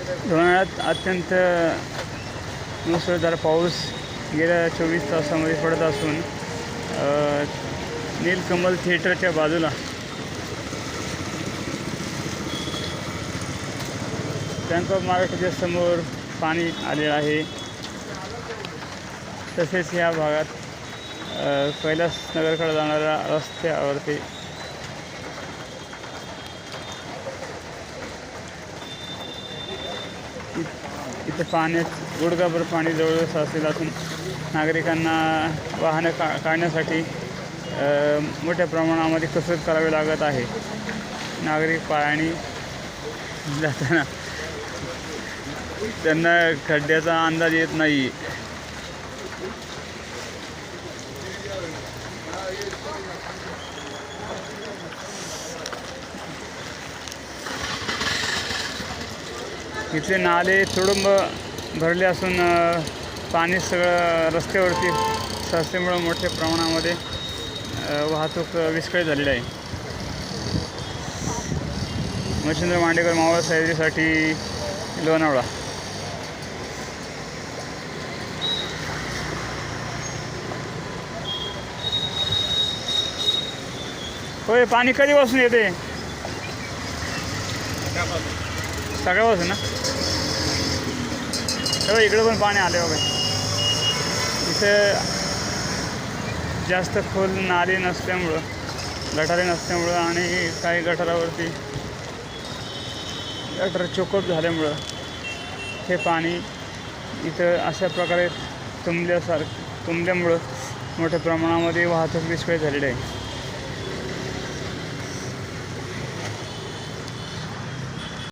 उन्हाळ्यात अत्यंत मुसळधार पाऊस गेल्या 24 तासामध्ये पडत असून नीलकमल थिएटरच्या बाजूला बँक ऑफ महाराष्ट्राच्या समोर पाणी आलेलं आहे. तसेच या भागात कैलासनगरकडे जाणाऱ्या रस्त्यावरती इथे पाण्यात गुडघाभर पाणी जवळजवळ साचलेलं असून नागरिकांना वाहनं काढण्यासाठी मोठ्या प्रमाणामध्ये कसरत करावी लागत आहे. नागरिक पायाने जाताना त्यांना खड्ड्याचा अंदाज येत नाही. इथले नाले तुडुंब भरले असून पाणी सगळं रस्त्यावरती साचल्यामुळं मोठ्या प्रमाणामध्ये वाहतूक विस्कळीत झालेली आहे. मच्छिंद्र मांडेकर, मावळ सह्याद्रीसाठी लोणावळा. होय, पाणी कधीपासून येते? सकाळपासून ना. तेव्हा इकडं पण पाणी आले बघा. इथं जास्त खोल नाली नसल्यामुळं, गटारे नसल्यामुळं आणि काही गटारावरती गटर चोकअप झाल्यामुळं हे पाणी इथं अशा प्रकारे तुंबल्यामुळं मोठ्या प्रमाणामध्ये वाहतूक विस्कळीत झालेली आहे.